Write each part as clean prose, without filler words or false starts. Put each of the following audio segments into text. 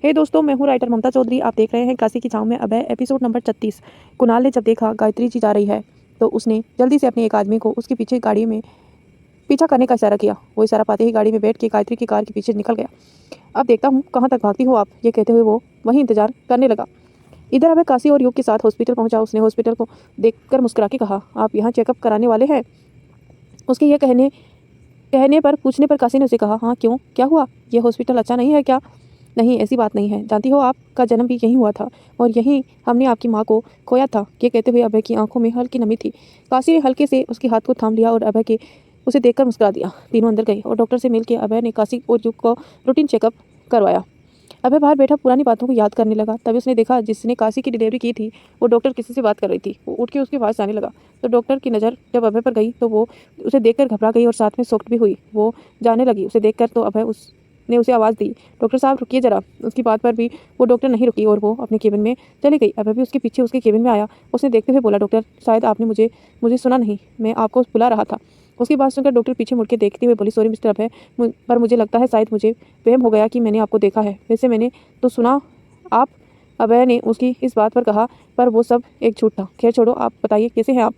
हे दोस्तों, मैं हूँ राइटर ममता चौधरी। आप देख रहे हैं काशी की छाँव में अभय, एपिसोड नंबर 36। कुणाल ने जब देखा गायत्री जी जा रही है तो उसने जल्दी से अपने एक आदमी को उसके पीछे गाड़ी में पीछा करने का इशारा किया। वो इशारा पाते ही गाड़ी में बैठ के गायत्री की कार के पीछे निकल गया। अब देखता हूँ कहाँ तक भागती हो आप, ये कहते हुए वो वहीं इंतजार करने लगा। इधर अभय काशी और युग के साथ हॉस्पिटल पहुंचा। उसने हॉस्पिटल को देखकर मुस्कुरा के कहा, आप यहाँ चेकअप कराने वाले हैं? उसके ये कहने पर पूछने पर काशी ने उसे कहा, हाँ क्यों, क्या हुआ? ये हॉस्पिटल अच्छा नहीं है क्या? नहीं, ऐसी बात नहीं है। जानती हो, आपका जन्म भी यहीं हुआ था और यहीं हमने आपकी माँ को खोया था। ये कहते हुए अभय की आंखों में हल्की नमी थी। काशी ने हल्के से उसके हाथ को थाम लिया और अभय के उसे देखकर मुस्कुरा दिया। तीनों अंदर गए और डॉक्टर से मिलकर अभय ने काशी और युग को रूटीन चेकअप करवाया। अभय बाहर बैठा पुरानी बातों को याद करने लगा। तभी उसने देखा जिसने काशी की डिलीवरी की थी वो डॉक्टर किसी से बात कर रही थी। वो उठ के उसके पास जाने लगा तो डॉक्टर की नज़र जब अभय पर गई तो वो उसे देखकर घबरा गई और साथ में शॉक्ड भी हुई। वो जाने लगी उसे देखकर तो अभय उसने उसे आवाज़ दी, डॉक्टर साहब रुकिए ज़रा। उसकी बात पर भी वो डॉक्टर नहीं रुकी और वो अपने केबिन में चली गई। अभय भी उसके पीछे उसके केबिन में आया। उसने देखते हुए बोला, डॉक्टर शायद आपने मुझे सुना नहीं, मैं आपको बुला रहा था। उसकी बात सुनकर डॉक्टर पीछे मुड़ के देखते हुए बोली, सॉरी मिस्टर अभय, पर मुझे लगता है शायद मुझे वहम हो गया कि मैंने आपको देखा है। वैसे मैंने तो सुना आप। अभय ने उसकी इस बात पर कहा, पर वो सब एक झूठ था। खैर छोड़ो, आप बताइए कैसे हैं आप?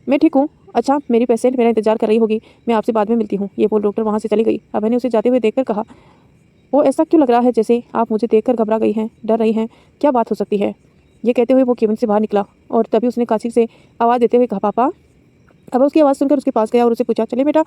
मैं ठीक हूँ। अच्छा, मेरी पेशेंट मेरा इंतजार कर रही होगी, मैं आपसे बाद में मिलती हूँ। ये बोल डॉक्टर वहाँ से चली गई। अभय ने उसे जाते हुए देखकर कहा, वो ऐसा क्यों लग रहा है जैसे आप मुझे देखकर घबरा गई हैं, डर रही हैं? क्या बात हो सकती है? ये कहते हुए वो केबिन से बाहर निकला और तभी उसने काशी से आवाज़ देते हुए कहा, पापा। अभय उसकी आवाज़ सुनकर उसके पास गया और उसे पूछा, चले बेटा?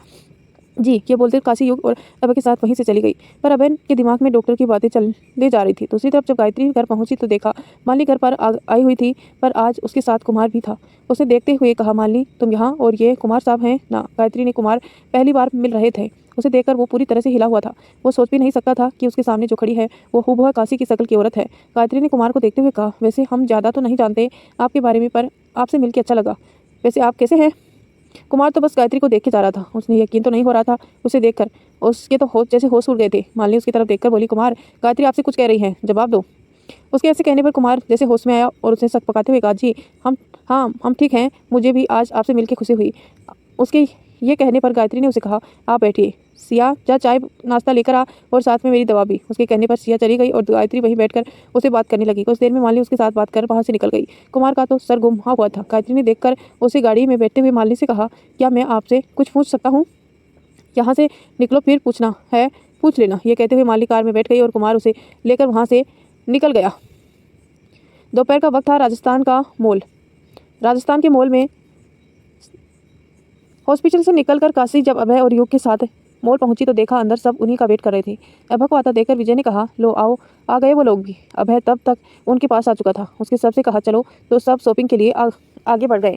जी, ये बोलते काशी युग और अभय के साथ वहीं से चली गई। पर अभय के दिमाग में डॉक्टर की बातें चलने जा रही थी। दूसरी तरफ जब गायत्री घर पहुंची तो देखा मालिनी घर पर आई हुई थी, पर आज उसके साथ कुमार भी था। उसे देखते हुए कहा, मालिनी तुम यहाँ, और ये कुमार साहब हैं ना? गायत्री ने कुमार पहली बार मिल रहे थे। उसे देखकर वो पूरी तरह से हिला हुआ था। वो सोच भी नहीं सकता था कि उसके सामने जो खड़ी है वो हूबहू काशी की शक्ल की औरत है। गायत्री ने कुमार को देखते हुए कहा, वैसे हम ज़्यादा तो नहीं जानते आपके बारे में, पर आपसे मिलकर अच्छा लगा। वैसे आप कैसे हैं? कुमार तो बस गायत्री को देख के जा रहा था। उसने यकीन तो नहीं हो रहा था उसे देखकर। उसके तो जैसे होश उड़ गए थे। मालिनी उसकी तरफ देखकर बोली, कुमार, गायत्री आपसे कुछ कह रही है, जवाब दो। उसके ऐसे कहने पर कुमार जैसे होश में आया और उसने सक पकाते हुए कहा, जी हम ठीक हैं, मुझे भी आज आपसे मिलकर खुशी हुई। उसके ये कहने पर गायत्री ने उसे कहा, आप बैठिए। सिया, जा चाय नाश्ता लेकर आ और साथ में मेरी दवा भी। उसके कहने पर सिया चली गई और गायत्री वहीं बैठकर उसे बात करने लगी। कुछ देर में मालिनी उसके साथ बात कर वहाँ से निकल गई। कुमार का तो सर गुम हुआ था। गायत्री ने देखकर उसे गाड़ी में बैठते हुए मालिनी से कहा, क्या मैं आपसे कुछ पूछ सकता हूँ? यहाँ से निकलो, फिर पूछना है पूछ लेना। ये कहते हुए मालिनी कार में बैठ गई और कुमार उसे लेकर वहाँ से निकल गया। दोपहर का वक्त था। राजस्थान के मॉल में हॉस्पिटल से निकलकर काशी जब अभय और युग के साथ मॉल पहुंची तो देखा अंदर सब उन्हीं का वेट कर रहे थे। अभय को आता देखकर विजय ने कहा, लो आओ, आ गए वो लोग भी। अभय तब तक उनके पास आ चुका था। उसके सबसे कहा, चलो, तो सब शॉपिंग के लिए आगे बढ़ गए।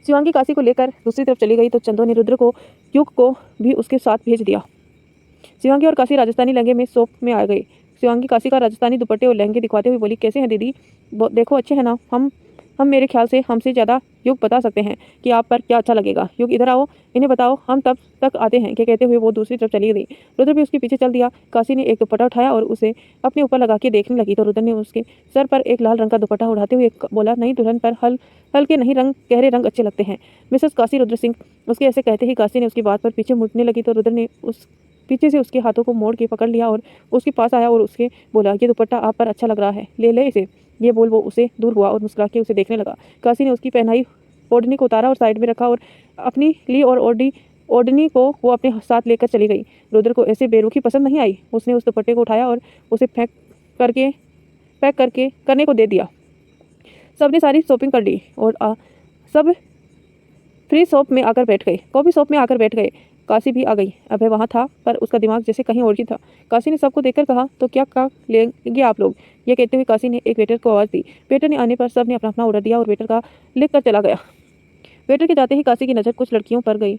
शिवांगी काशी को लेकर दूसरी तरफ चली गई तो चंदो ने रुद्र को युग को भी उसके साथ भेज दिया। शिवांगी और काशी राजस्थानी लहंगे में शॉप में आ गई। शिवांगी काशी का राजस्थानी दुपट्टे और लहंगे दिखवाते हुए बोली, कैसे हैं दीदी? देखो अच्छे हैं ना? हम मेरे ख्याल से हमसे ज़्यादा युग बता सकते हैं कि आप पर क्या अच्छा लगेगा। युग इधर आओ, इन्हें बताओ, हम तब तक आते हैं। क्या कहते हुए वो दूसरी तरफ चली गई। रुद्र भी उसके पीछे चल दिया। काशी ने एक दुपट्टा उठाया और उसे अपने ऊपर लगा के देखने लगी तो रुद्र ने उसके सर पर एक लाल रंग का दुपट्टा उठाते हुए बोला, नहीं, दुल्हन पर हल्के नहीं, गहरे रंग अच्छे लगते हैं मिसेस काशी रुद्र सिंह। उसके ऐसे कहते ही काशी ने उसकी बात पर पीछे मुड़ने लगी तो रुद्र ने उस पीछे से उसके हाथों को मोड़ के पकड़ लिया और उसके पास आया और उसके बोला, ये दुपट्टा आप पर अच्छा लग रहा है, ले ले इसे। ये बोल वो उसे दूर हुआ और मुस्कुरा के उसे देखने लगा। काशी ने उसकी पहनाई ओढ़नी को उतारा और साइड में रखा और अपनी ली और ओढ़नी को वो अपने साथ लेकर चली गई। रुद्र को ऐसे बेरुखी पसंद नहीं आई। उसने उस दुपट्टे को उठाया और उसे पैक करके करने को दे दिया। सबने सारी शॉपिंग कर ली और सब फ्री शॉप में आकर बैठ गए, कॉफ़ी शॉप में आकर बैठ गए। काशी भी आ गई। अभय वहाँ था पर उसका दिमाग जैसे कहीं और ही था। काशी ने सबको देखकर कहा, तो क्या लेंगे आप लोग? ये कहते हुए काशी ने एक वेटर को आवाज़ दी। वेटर ने आने पर सब ने अपना अपना ऑर्डर दिया और वेटर का लिख कर चला गया। वेटर के जाते ही काशी की नज़र कुछ लड़कियों पर गई।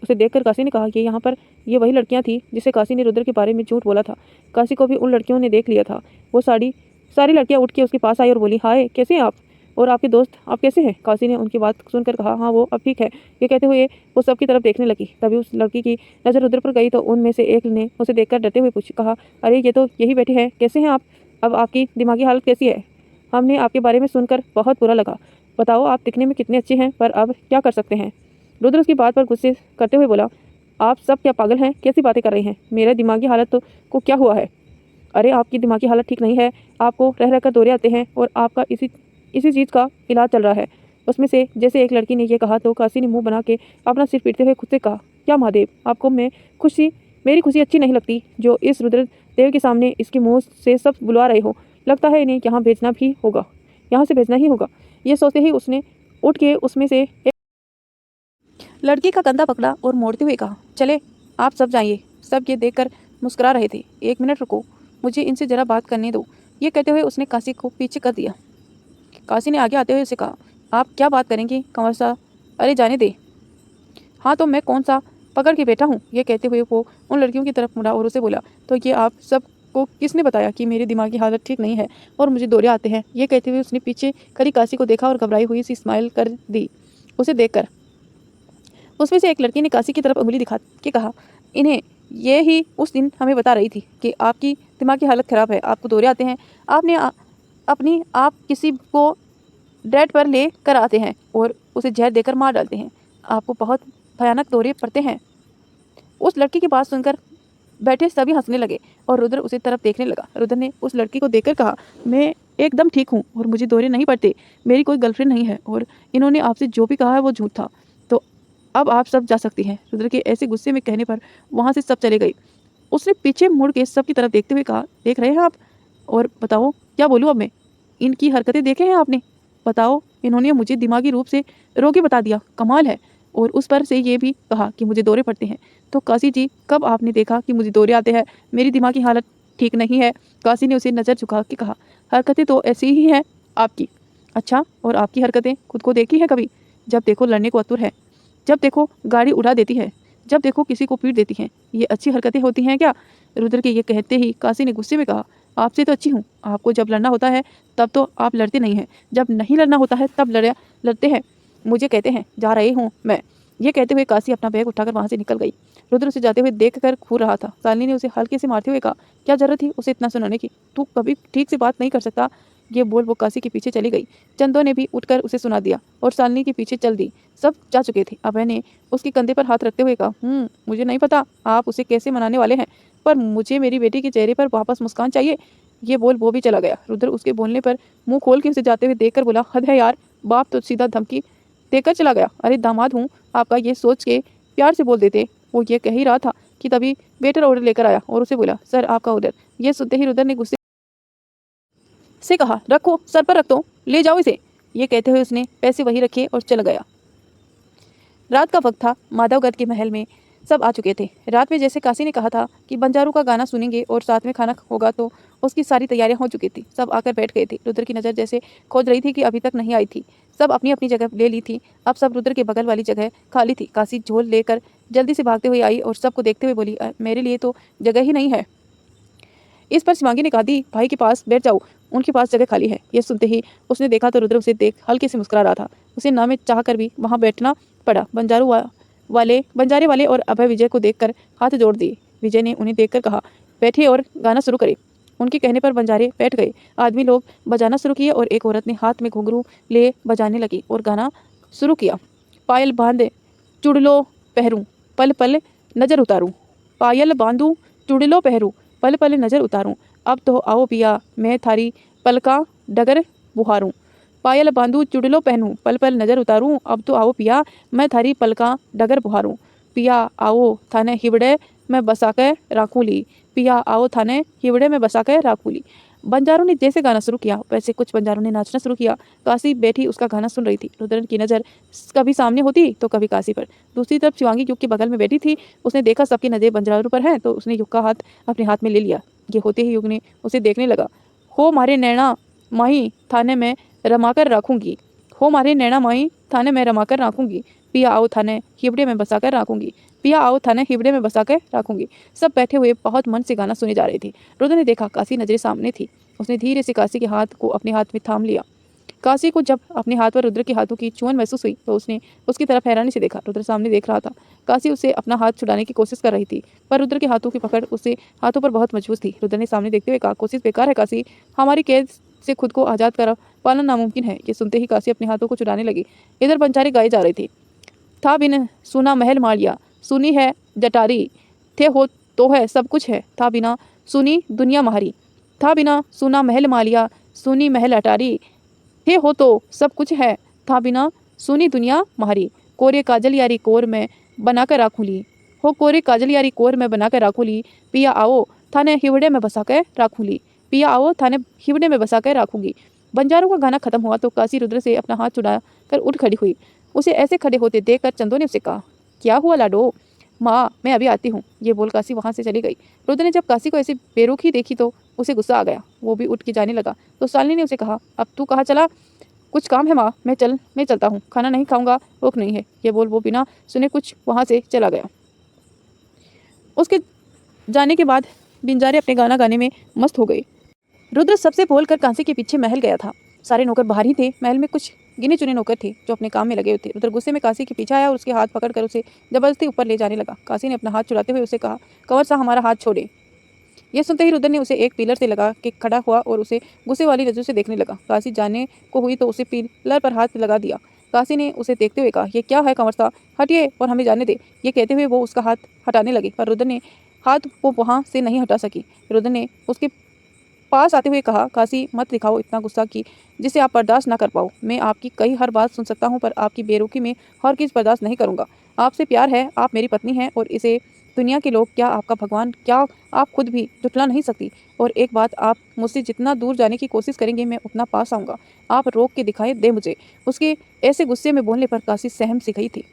उसे देखकर काशी ने कहा कि यहाँ पर ये वही लड़कियाँ थी जिसे काशी ने रुद्र के बारे में झूठ बोला था। काशी को भी उन लड़कियों ने देख लिया था। वो सारी लड़कियाँ उठ के उसके पास आई और बोली, हाय, कैसे हैं आप? और आपके दोस्त, आप कैसे हैं? काशी ने उनकी बात सुनकर कहा, हाँ वो अब ठीक है। ये कहते हुए वो सबकी तरफ देखने लगी। तभी उस लड़की की नज़र रुद्र पर गई तो उनमें से एक ने उसे देखकर डरते हुए कहा, अरे ये तो यही बैठी है, कैसे हैं आप? अब आपकी दिमागी हालत कैसी है? हमने आपके बारे में सुनकर बहुत बुरा लगा। बताओ, आप दिखने में कितने अच्छे हैं, पर अब क्या कर सकते हैं? रुद्र उसकी बात पर गुस्से करते हुए बोला, आप सब क्या पागल हैं? कैसी बातें कर रही हैं? मेरे दिमागी हालत को क्या हुआ है? अरे आपकी दिमागी हालत ठीक नहीं है, आपको रह रहकर दौरे आते हैं और आपका इसी इसी चीज़ का इलाज चल रहा है। उसमें से जैसे एक लड़की ने ये कहा तो काशी ने मुंह बना के अपना सिर पीटते हुए खुद से कहा, क्या महादेव, आपको मेरी खुशी अच्छी नहीं लगती जो इस रुद्र देव के सामने इसके मुंह से सब बुलवा रहे हो। लगता है इन्हें यहाँ भेजना भी होगा, यहाँ से भेजना ही होगा। ये सोचते ही उसने उठ के उसमें से एक लड़की का कंधा पकड़ा और मोड़ते हुए कहा, चले आप सब जाइए। सब ये देखकर मुस्कुरा रहे थे। 1 मिनट रुको, मुझे इनसे ज़रा बात करने दो। ये कहते हुए उसने काशी को पीछे कर दिया। काशी ने आगे आते हुए उसे कहा, आप क्या बात करेंगे कंवर साहब? अरे जाने दे। हाँ तो मैं कौन सा पकड़ के बैठा हूँ? ये कहते हुए वो उन लड़कियों की तरफ मुड़ा और उसे बोला, तो ये आप सबको किसने बताया कि मेरी दिमागी हालत ठीक नहीं है और मुझे दौरे आते हैं? ये कहते हुए उसने पीछे खड़ी काशी को देखा और घबराई हुई सी स्माइल कर दी उसे देखकर। उसमें से एक लड़की ने काशी की तरफ उंगली दिखा के कहा, इन्हें ये ही उस दिन हमें बता रही थी कि आपकी दिमागी हालत ख़राब है, आपको दौरे आते हैं। आपने अपनी आप किसी को डेट पर ले कर आते हैं और उसे जहर देकर मार डालते हैं। आपको बहुत भयानक दौरे पड़ते हैं। उस लड़की की बात सुनकर बैठे सभी हंसने लगे और रुद्र उसी तरफ देखने लगा। रुद्र ने उस लड़की को देखकर कहा, मैं एकदम ठीक हूँ और मुझे दौरे नहीं पड़ते। मेरी कोई गर्लफ्रेंड नहीं है और इन्होंने आपसे जो भी कहा है वो झूठ था। तो अब आप सब जा सकती हैं। रुद्र के ऐसे गुस्से में कहने पर वहाँ से सब चले गई। उसने पीछे मुड़ के सबकी तरफ देखते हुए कहा, देख रहे हैं आप? और बताओ क्या बोलूँ अब मैं? इनकी हरकतें देखे हैं आपने? बताओ, इन्होंने मुझे दिमागी रूप से रोगी बता दिया, कमाल है। और उस पर से ये भी कहा कि मुझे दौरे पड़ते हैं। तो काशी जी, कब आपने देखा कि मुझे दौरे आते हैं? मेरी दिमागी हालत ठीक नहीं है। काशी ने उसे नज़र झुका के कहा, हरकतें तो ऐसी ही हैं आपकी। अच्छा, और आपकी हरकतें खुद को देखी है कभी? जब देखो लड़ने को आतुर है, जब देखो गाड़ी उड़ा देती है, जब देखो किसी को पीट देती हैं। ये अच्छी हरकतें होती हैं क्या? रुद्र के ये कहते ही काशी ने गुस्से में कहा, आपसे तो अच्छी हूँ। आपको जब लड़ना होता है तब तो आप लड़ते नहीं हैं, जब नहीं लड़ना होता है तब लड़ते हैं। मुझे कहते हैं जा रही हूँ मैं। ये कहते हुए काशी अपना बैग उठाकर वहाँ से निकल गई। रुद्र उसे जाते हुए देख कर घूर रहा था। शालिनी ने उसे हल्के से मारते हुए कहा, क्या जरूरत थी उसे इतना सुनाने की? तू कभी ठीक से बात नहीं कर सकता? ये बोल वो काशी के पीछे चली गई। चंदो ने भी उठकर उसे सुना दिया और शालिनी के पीछे चल दी। सब जा चुके थे। अभय ने उसके कंधे पर हाथ रखते हुए कहा, मुझे नहीं पता आप उसे कैसे मनाने वाले हैं, पर मुझे मेरी बेटी के चेहरे पर वापस मुस्कान चाहिए। ये बोल वो भी चला गया। रुद्र उसके बोलने पर मुंह खोल के उसे जाते हुए देखकर बोला, हद है यार, बाप तो सीधा धमकी देकर चला गया। अरे दामाद हूँ आपका, ये सोच के प्यार से बोल देते। वो ये कह ही रहा था कि तभी वेटर ऑर्डर लेकर आया और उसे बोला, सर आपका ऑर्डर। ये सुनते ही रुद्र ने गुस्से से कहा, रखो, सर पर रख दो, ले जाओ इसे। ये कहते हुए उसने पैसे वहीं रखे और चला गया। रात का वक्त था। माधवगढ़ के महल में सब आ चुके थे। रात में जैसे काशी ने कहा था कि बंजारू का गाना सुनेंगे और साथ में खाना होगा, तो उसकी सारी तैयारियां हो चुकी थी। सब आकर बैठ गए थे। रुद्र की नज़र जैसे खोज रही थी कि अभी तक नहीं आई थी। सब अपनी अपनी जगह ले ली थी। अब सब रुद्र के बगल वाली जगह खाली थी। काशी झोल लेकर जल्दी से भागते हुए आई और सबको देखते हुए बोली, मेरे लिए तो जगह ही नहीं है। इस पर शिवांगी ने कहा, दी भाई के पास बैठ जाओ, उनके पास जगह खाली है। ये सुनते ही उसने देखा तो रुद्र उसे देख हल्के से मुस्कुरा रहा था। उसे ना में चाह कर भी वहाँ बैठना पड़ा। बंजारे वाले और अभय विजय को देखकर हाथ जोड़ दिए। विजय ने उन्हें देखकर कहा, बैठिए और गाना शुरू करें। उनके कहने पर बंजारे बैठ गए। आदमी लोग बजाना शुरू किए और एक औरत ने हाथ में घुंघरू ले बजाने लगी और गाना शुरू किया। पायल बांधे चुड़लो पहरूं, पल पल नजर उतारूं। पायल बांधूं चुड़लो पहरूं, पल पल नजर उतारूं। अब तो आओ पिया, मैं थारी पलका डगर बुहारूं। पायल बांधूं चुड़लो पहनूं, पल पल नजर उतारूं। अब तो आओ पिया, मैं थारी पलका डगर बुहारूं। पिया आओ थाने हिवड़े में बसा के राखूं ली। पिया आओ थाने हिवड़े में बसा के राखूं ली। बंजारों ने जैसे गाना शुरू किया वैसे कुछ बंजारों ने नाचना शुरू किया। काशी बैठी उसका गाना सुन रही थी। रुद्रन की नज़र कभी सामने होती तो कभी काशी पर। दूसरी तरफ शिवांगी युग के बगल में बैठी थी। उसने देखा सबकी नज़र बंजारों पर है तो उसने युग का हाथ अपने हाथ में ले लिया। ये होते ही युग ने उसे देखने लगा। हो मारे नैना माही थाने में रमाकर रखूंगी। हो मारे नैना माही थाने में रमाकर रखूंगी। पिया आओ थाने हिबड़े में बसाकर रखूंगी। पिया आओ थाने हिबड़े में बसाकर रखूंगी। सब बैठे हुए बहुत मन से गाना सुने जा रहे थे। रुद्र ने देखा काशी नजरें सामने थी। उसने धीरे से काशी के हाथ को अपने हाथ में थाम लिया। काशी को जब अपने हाथ पर रुद्र के हाथों की चुअन महसूस हुई तो उसने उसकी तरफ हैरानी से देखा। रुद्र सामने देख रहा था। काशी उसे अपना हाथ छुड़ाने की कोशिश कर रही थी, पर रुद्र के हाथों की पकड़ उससे हाथों पर बहुत मजबूत थी। रुद्र ने सामने देखते हुए कहा, कोशिश बेकार है काशी, हमारी कैद से खुद को आज़ाद कर पाना नामुमकिन है। ये सुनते ही काशी अपने हाथों को छुड़ाने लगी। इधर पंचारी गाए जा रही थी। था बिन सुना महल मालिया, सुनी है जटारी, थे हो तो है सब कुछ है। था बिना सुनी दुनिया महारी, था बिना सुना महल मालिया, सुनी महल अटारी, हे हो तो सब कुछ है, था बिना सुनी दुनिया महारी, कोरे काजल यारी कोर में बनाकर राखूली, हो कोरे काजल यारी कोर में बनाकर राखूली, पिया आओ थाने हिवड़े में बसा कर राखूली, पिया आओ थाने हिवड़े में बसा कर राखूंगी। बंजारों का गाना खत्म हुआ तो काशी रुद्र से अपना हाथ छुड़ा कर उठ खड़ी हुई। उसे ऐसे खड़े होते देखकर चंदो ने उसे कहा, क्या हुआ लाडो? माँ मैं अभी आती हूँ, ये बोल काशी वहाँ से चली गई। रुद्र ने जब काशी को ऐसे बेरुखी देखी तो उसे गुस्सा आ गया। वो भी उठ के जाने लगा तो शालिनी ने उसे कहा, अब तू कहाँ चला? कुछ काम है माँ, मैं चलता हूँ, खाना नहीं खाऊंगा, भूख नहीं है, ये बोल वो बिना सुने कुछ वहाँ से चला गया। उसके जाने के बाद बिंजारे अपने गाना गाने में मस्त हो गए। रुद्र सबसे बोलकर कांसी के पीछे महल गया था। सारे नौकर बाहर ही थे। महल में कुछ गिने चुने नौकर थे जो अपने काम में लगे हुए थे। रुद्र गुस्से में काशी के पीछे आया और उसके हाथ पकड़कर उसे जबरदस्ती ऊपर ले जाने लगा। काशी ने अपना हाथ छुड़ाते हुए उसे कहा, कंवर साहब हमारा हाथ छोड़े। यह सुनते ही रुद्र ने उसे एक पिलर से लगा के खड़ा हुआ और उसे गुस्से वाली नजरों से देखने लगा। काशी जाने को हुई तो उसे पिलर पर हाथ लगा दिया। काशी ने उसे देखते हुए कहा, यह क्या है कंवर साहब, हटिए और हमें जाने दे। ये कहते हुए वो उसका हाथ हटाने लगे पर रुद्र ने हाथ वो वहाँ से नहीं हटा सकी। रुद्र ने उसके पास आते हुए कहा, काशी मत दिखाओ इतना गुस्सा कि जिसे आप बर्दाश्त ना कर पाओ। मैं आपकी कई हर बात सुन सकता हूँ पर आपकी बेरुखी में हर चीज़ बर्दाश्त नहीं करूँगा। आपसे प्यार है, आप मेरी पत्नी हैं और इसे दुनिया के लोग क्या आपका भगवान क्या आप खुद भी जुटला नहीं सकती। और एक बात, आप मुझसे जितना दूर जाने की कोशिश करेंगे मैं उतना पास आऊँगा। आप रोक के दिखाई दे मुझे। उसके ऐसे गुस्से में बोलने पर काशी सहम सी गई थी।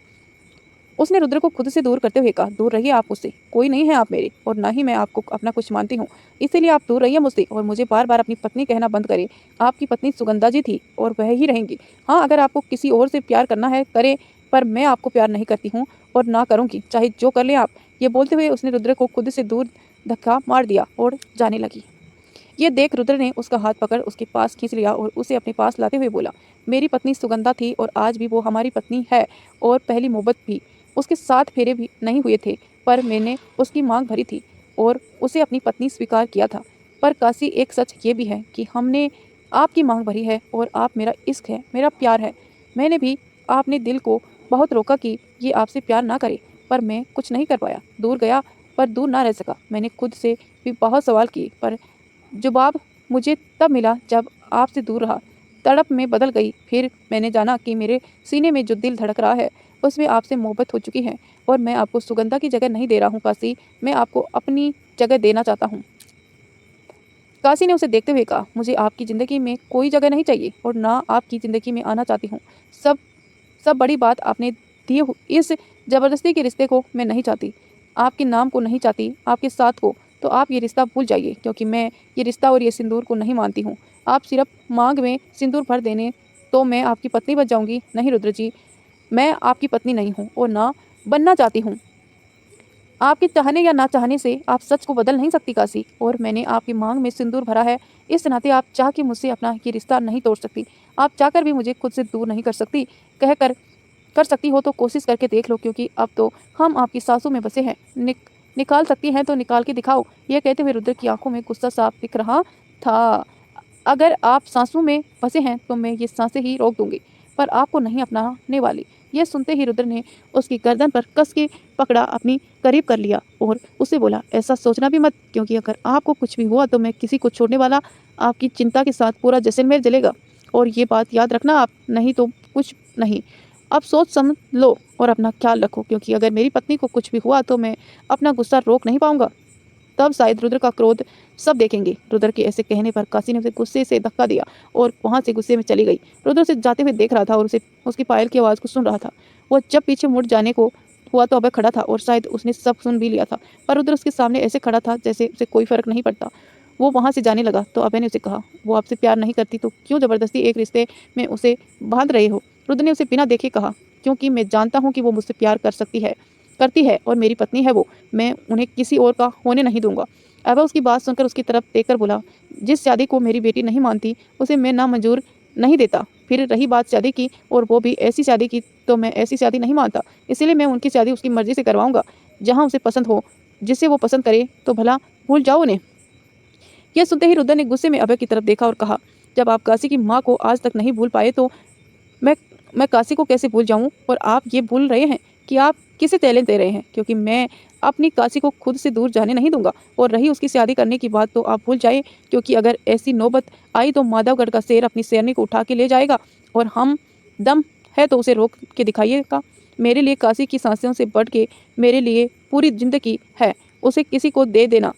उसने रुद्र को खुद से दूर करते हुए कहा, दूर रहिए आप मुझसे, कोई नहीं है आप मेरे और ना ही मैं आपको अपना कुछ मानती हूँ, इसीलिए आप दूर रहिए मुझसे और मुझे बार बार अपनी पत्नी कहना बंद करें। आपकी पत्नी सुगंधा जी थी और वह ही रहेंगी। हाँ, अगर आपको किसी और से प्यार करना है करें, पर मैं आपको प्यार नहीं करती हूँ और ना करूँगी, चाहे जो कर ले आप। ये बोलते हुए उसने रुद्र को खुद से दूर धक्का मार दिया और जाने लगी। ये देख रुद्र ने उसका हाथ पकड़ उसके पास खींच लिया और उसे अपने पास लाते हुए बोला, मेरी पत्नी सुगंधा थी और आज भी वो हमारी पत्नी है और पहली मोहब्बत भी। उसके 7 फेरे भी नहीं हुए थे पर मैंने उसकी मांग भरी थी और उसे अपनी पत्नी स्वीकार किया था। पर काशी एक सच ये भी है कि हमने आपकी मांग भरी है और आप मेरा इश्क है, मेरा प्यार है। मैंने भी आपने दिल को बहुत रोका कि ये आपसे प्यार ना करे पर मैं कुछ नहीं कर पाया। दूर गया पर दूर ना रह सका। मैंने खुद से भी बहुत सवाल किए पर जवाब मुझे तब मिला जब आपसे दूर रहा। तड़प में बदल गई। फिर मैंने जाना कि मेरे सीने में जो दिल धड़क रहा है उसमें आपसे मोहब्बत हो चुकी है और मैं आपको सुगंधा की जगह नहीं दे रहा हूँ काशी, मैं आपको अपनी जगह देना चाहता हूँ। काशी ने उसे देखते हुए कहा, मुझे आपकी ज़िंदगी में कोई जगह नहीं चाहिए और ना आपकी ज़िंदगी में आना चाहती हूँ। सब बड़ी बात आपने दी। इस ज़बरदस्ती के रिश्ते को मैं नहीं चाहती, आपके नाम को नहीं चाहती, आपके साथ को। तो आप ये रिश्ता भूल जाइए क्योंकि मैं ये रिश्ता और ये सिंदूर को नहीं मानती हूँ। आप सिर्फ मांग में सिंदूर भर देने तो मैं आपकी पत्नी बन जाऊँगी। नहीं रुद्र जी, मैं आपकी पत्नी नहीं हूँ और ना बनना चाहती हूँ। आपके चाहने या ना चाहने से आप सच को बदल नहीं सकती काशी, और मैंने आपकी मांग में सिंदूर भरा है। इस नाते आप चाह के मुझसे अपना ये रिश्ता नहीं तोड़ सकती। आप चाहकर भी मुझे खुद से दूर नहीं कर सकती। कर सकती हो तो कोशिश करके देख लो क्योंकि अब तो हम आपकी सांसों में बसे हैं। निकाल सकती हैं तो निकाल के दिखाओ। यह कहते हुए रुद्र की आंखों में गुस्सा साफ दिख रहा था। अगर आप सांसों में फंसे हैं तो मैं ये सांसें ही रोक दूंगी पर आपको नहीं अपनाने वाली। यह सुनते ही रुद्र ने उसकी गर्दन पर कस के पकड़ा, अपनी करीब कर लिया और उससे बोला, ऐसा सोचना भी मत क्योंकि अगर आपको कुछ भी हुआ तो मैं किसी को छोड़ने वाला। आपकी चिंता के साथ पूरा जैसलमेर जलेगा और ये बात याद रखना आप, नहीं तो कुछ नहीं। अब सोच समझ लो और अपना ख्याल रखो क्योंकि अगर मेरी पत्नी को कुछ भी हुआ तो मैं अपना गुस्सा रोक नहीं पाऊंगा। तब शायद रुद्र का क्रोध सब देखेंगे। रुद्र के ऐसे कहने पर काशी ने उसे गुस्से से धक्का दिया और वहाँ से गुस्से में चली गई। रुद्र उसे जाते हुए देख रहा था और उसे उसकी पायल की आवाज़ को सुन रहा था। वो जब पीछे मुड़ जाने को हुआ तो अभय खड़ा था और शायद उसने सब सुन भी लिया था पर रुद्र उसके सामने ऐसे खड़ा था जैसे उसे कोई फर्क नहीं पड़ता। वो वहाँ से जाने लगा तो अभय ने उसे कहा, वो आपसे प्यार नहीं करती तो क्यों ज़बरदस्ती एक रिश्ते में उसे बांध रहे हो? रुद्र ने उसे बिना देखे कहा, क्योंकि मैं जानता हूँ कि वो मुझसे प्यार करती है और मेरी पत्नी है वो, मैं उन्हें किसी और का होने नहीं दूंगा। अभय उसकी बात सुनकर उसकी तरफ देखकर बोला, जिस शादी को मेरी बेटी नहीं मानती उसे मैं ना मंजूर नहीं देता। फिर रही बात शादी की, और वो भी ऐसी शादी की, तो मैं ऐसी शादी नहीं मानता। इसीलिए मैं उनकी शादी उसकी मर्जी से करवाऊंगा, जहाँ उसे पसंद हो, जिसे वो पसंद करे, तो भला भूल जाओ उन्हें। यह सुनते ही रुद्र ने गुस्से में अभय की तरफ देखा और कहा, जब आप काशी की माँ को आज तक नहीं भूल पाए तो मैं काशी को कैसे भूल जाऊं? और आप ये भूल रहे हैं कि आप किसे चैलेंज दे रहे हैं, क्योंकि मैं अपनी काशी को खुद से दूर जाने नहीं दूंगा। और रही उसकी शादी करने की बात तो आप भूल जाइए, क्योंकि अगर ऐसी नौबत आई तो माधवगढ़ का शेर अपनी शेरनी को उठा के ले जाएगा और हम दम है तो उसे रोक के दिखाइएगा। मेरे लिए काशी की सांसों से बढ़ के मेरे लिए पूरी जिंदगी है, उसे किसी को दे देना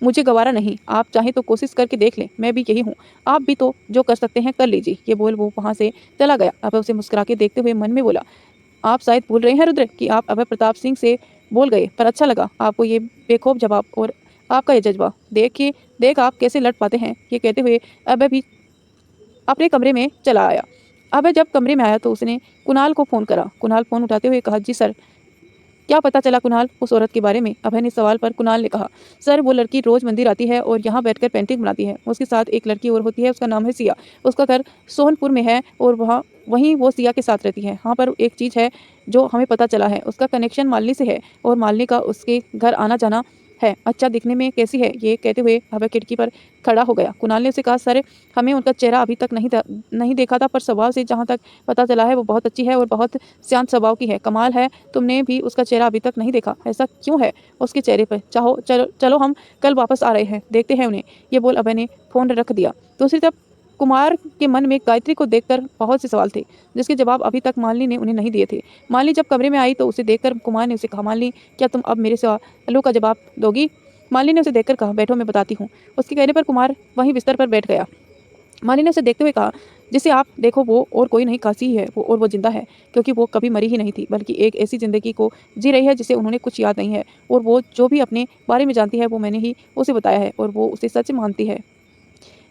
मुझे गवारा नहीं। आप चाहें तो कोशिश करके देख लें, मैं भी यही हूँ। आप भी तो जो कर सकते हैं कर लीजिए। ये बोल वो वहाँ से चला गया। अभय उसे मुस्कुरा के देखते हुए मन में बोला, आप शायद भूल रहे हैं रुद्र कि आप अभय प्रताप सिंह से बोल गए, पर अच्छा लगा आपको ये बेखौफ जवाब और आपका ये जज्बा। देख आप कैसे लड़ पाते हैं। ये कहते हुए अभय भी अपने कमरे में चला आया। अभय जब कमरे में आया तो उसने कुणाल को फ़ोन करा। कुणाल फ़ोन उठाते हुए कहा, जी सर। क्या पता चला कुणाल उस औरत के बारे में? अभय ने सवाल पर कुणाल ने कहा, सर वो लड़की रोज मंदिर आती है और यहाँ बैठकर पेंटिंग बनाती है। उसके साथ एक लड़की और होती है, उसका नाम है सिया। उसका घर सोहनपुर में है और वहीं वो सिया के साथ रहती है। हाँ, पर एक चीज़ है जो हमें पता चला है, उसका कनेक्शन मालिनी से है और मालिनी का उसके घर आना जाना है। अच्छा, दिखने में कैसी है? ये कहते हुए अभय खिड़की पर खड़ा हो गया। कुणाल ने उसे कहा, सर हमें उनका चेहरा अभी तक नहीं देखा था, पर स्वभाव से जहाँ तक पता चला है वो बहुत अच्छी है और बहुत शांत स्वभाव की है। कमाल है, तुमने भी उसका चेहरा अभी तक नहीं देखा। ऐसा क्यों है उसके चेहरे पर? चलो हम कल वापस आ रहे हैं, देखते हैं उन्हें। ये बोल अभय ने फ़ोन रख दिया। दूसरी तरफ कुमार के मन में गायत्री को देखकर बहुत से सवाल थे, जिसके जवाब अभी तक मालिनी ने उन्हें नहीं दिए थे। मालिनी जब कमरे में आई तो उसे देखकर कुमार ने उसे कहा, मालिनी क्या तुम अब मेरे सवालों का जवाब दोगी? मालिनी ने उसे देखकर कहा, बैठो मैं बताती हूँ। उसके कहने पर कुमार वहीं बिस्तर पर बैठ गया। मालिनी ने उसे देखते हुए कहा, जिसे आप देखो वो और कोई नहीं, काशी ही है वो जिंदा है, क्योंकि वो कभी मरी ही नहीं थी, बल्कि एक ऐसी ज़िंदगी को जी रही है जिसे उन्होंने कुछ याद नहीं है। और वो जो भी अपने बारे में जानती है वो मैंने ही उसे बताया है और वो उसे सच मानती है।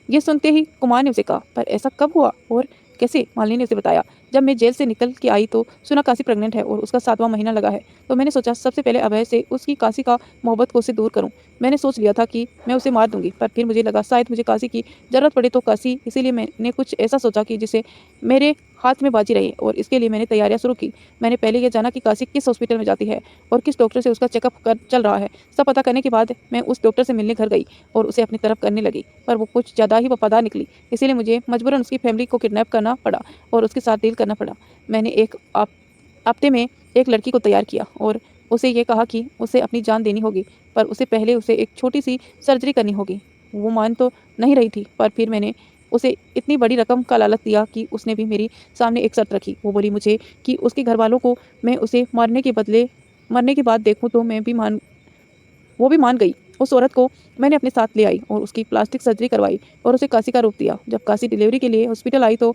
ये सुनते ही कुमार ने उसे कहा, पर ऐसा कब हुआ और कैसे? मालिनी ने उसे बताया, जब मैं जेल से निकल के आई तो सुना काशी प्रेग्नेंट है और उसका 7वां महीना लगा है, तो मैंने सोचा सबसे पहले अभय से उसकी काशी का मोहब्बत को उससे दूर करूं। मैंने सोच लिया था कि मैं उसे मार दूंगी, पर फिर मुझे लगा शायद मुझे काशी की ज़रूरत पड़े तो काशी, इसीलिए मैंने कुछ ऐसा सोचा कि जिसे मेरे हाथ में बाजी रही और इसके लिए मैंने तैयारियां शुरू की। मैंने पहले ये जाना कि काशी किस हॉस्पिटल में जाती है और किस डॉक्टर से उसका चेकअप कर चल रहा है। सब पता करने के बाद मैं उस डॉक्टर से मिलने घर गई और उसे अपनी तरफ करने लगी, पर वो कुछ ज़्यादा ही वफादार निकली। इसीलिए मुझे मजबूरन उसकी फैमिली को किडनैप करना पड़ा और उसके साथ डील करना पड़ा। मैंने एक हफ्ते में एक लड़की को तैयार किया और उसे ये कहा कि उसे अपनी जान देनी होगी, पर उसे पहले उसे एक छोटी सी सर्जरी करनी होगी। वो मान तो नहीं रही थी, पर फिर मैंने उसे इतनी बड़ी रकम का लालच दिया कि उसने भी मेरी सामने एक शर्त रखी। वो बोली मुझे कि उसके घर वालों को मैं उसे मरने के बाद देखूं तो वो भी मान गई। उस औरत को मैंने अपने साथ ले आई और उसकी प्लास्टिक सर्जरी करवाई और उसे काशी का रूप दिया। जब काशी डिलीवरी के लिए हॉस्पिटल आई तो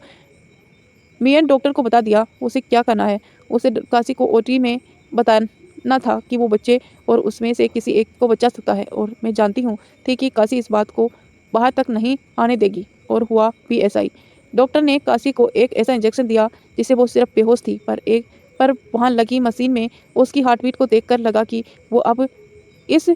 मियाँ डॉक्टर को बता दिया उसे क्या करना है। उसे काशी को ओटी में बताना था कि वो बच्चे और उसमें से किसी एक को बचा सकता है, और मैं जानती हूँ थी कि काशी इस बात को बाहर तक नहीं आने देगी, और हुआ भी ऐसा ही। डॉक्टर ने काशी को एक ऐसा इंजेक्शन दिया जिससे वो सिर्फ बेहोश थी, पर वहाँ लगी मशीन में उसकी हार्टबीट को देखकर लगा कि वो अब इस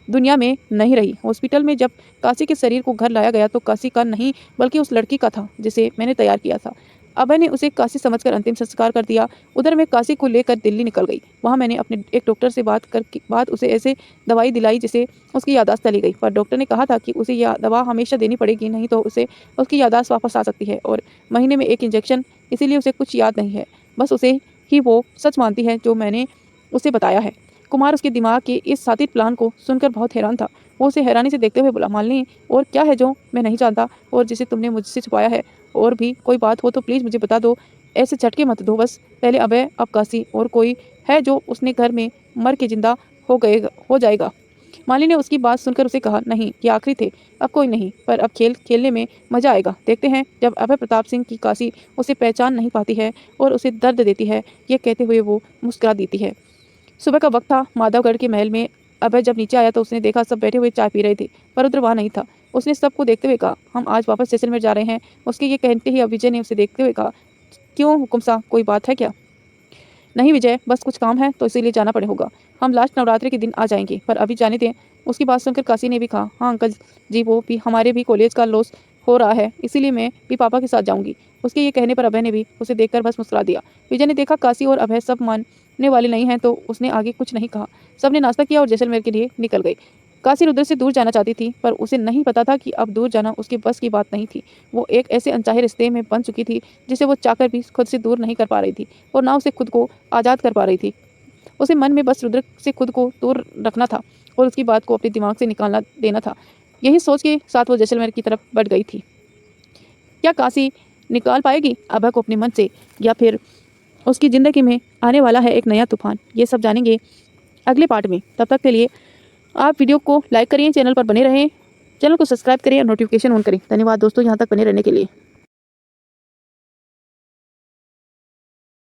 दुनिया में नहीं रही। हॉस्पिटल में जब काशी के शरीर को घर लाया गया तो काशी का नहीं बल्कि उस लड़की का था जिसे मैंने तैयार किया था। अभय ने उसे काशी समझकर अंतिम संस्कार कर दिया। उधर मैं काशी को लेकर दिल्ली निकल गई। वहाँ मैंने अपने एक डॉक्टर से बात उसे ऐसे दवाई दिलाई जिससे उसकी याददाश्त चली गई, पर डॉक्टर ने कहा था कि उसे यह दवा हमेशा देनी पड़ेगी, नहीं तो उसे उसकी याददाश्त वापस आ सकती है, और महीने में एक इंजेक्शन, इसीलिए उसे कुछ याद नहीं है। बस उसे ही वो सच मानती है जो मैंने उसे बताया है। कुमार उसके दिमाग के इस सातिर प्लान को सुनकर बहुत हैरान था। वो उसे हैरानी से देखते हुए बोला, मालिनी और क्या है जो मैं नहीं जानता और जिसे तुमने मुझसे छुपाया है? और भी कोई बात हो तो प्लीज़ मुझे बता दो, ऐसे झटके मत दो। बस पहले अभय, अब काशी, और कोई है जो उसने घर में मर के जिंदा हो जाएगा? माली ने उसकी बात सुनकर उसे कहा, नहीं, ये आखिरी थे, अब कोई नहीं, पर अब खेलने में मज़ा आएगा। देखते हैं जब अभय प्रताप सिंह की काशी उसे पहचान नहीं पाती है और उसे दर्द देती है। ये कहते हुए वो मुस्कुरा देती है। सुबह का वक्त था। माधवगढ़ के महल में अभय जब नीचे आया तो उसने देखा सब बैठे हुए चाय पी रहे थे, पर रुद्र वहाँ नहीं था। उसने सबको देखते हुए कहा, हम आज वापस स्टेशन में जा रहे हैं। उसके ये कहते ही अब विजय ने उसे देखते हुए कहा, क्यों हुकुम साहब, कोई बात है क्या? नहीं विजय, बस कुछ काम है तो इसीलिए जाना पड़ेगा। हम लास्ट नवरात्रि के दिन आ जाएंगे, पर अभी जाने दें। उसकी बात सुनकर काशी ने भी कहा, हाँ अंकल जी, वो भी हमारे भी कॉलेज का लॉस हो रहा है, इसीलिए मैं भी पापा के साथ जाऊंगी। उसके ये कहने पर अभय ने भी उसे देखकर बस मुस्कुरा दिया। विजय ने देखा काशी और अभय सब मानने वाले नहीं हैं तो उसने आगे कुछ नहीं कहा। सबने नाश्ता किया और जैसलमेर के लिए निकल गए। काशी रुद्र से दूर जाना चाहती थी, पर उसे नहीं पता था कि अब दूर जाना उसके बस की बात नहीं थी। वो एक ऐसे अनचाहे रिश्ते में बंध चुकी थी जिसे वो चाहकर भी खुद से दूर नहीं कर पा रही थी और ना उसे खुद को आज़ाद कर पा रही थी। उसे मन में बस रुद्र से खुद को दूर रखना था और उसकी बात को अपने दिमाग से निकालना देना था। यही सोच के साथ वो जैसलमेर की तरफ बढ़ गई थी। क्या काशी निकाल पाएगी अभय को अपने मन से, या फिर उसकी ज़िंदगी में आने वाला है एक नया तूफान? ये सब जानेंगे अगले पार्ट में। तब तक के लिए आप वीडियो को लाइक करिए, चैनल पर बने रहें, चैनल को सब्सक्राइब करिए और नोटिफिकेशन ऑन करें। धन्यवाद दोस्तों यहाँ तक बने रहने के लिए।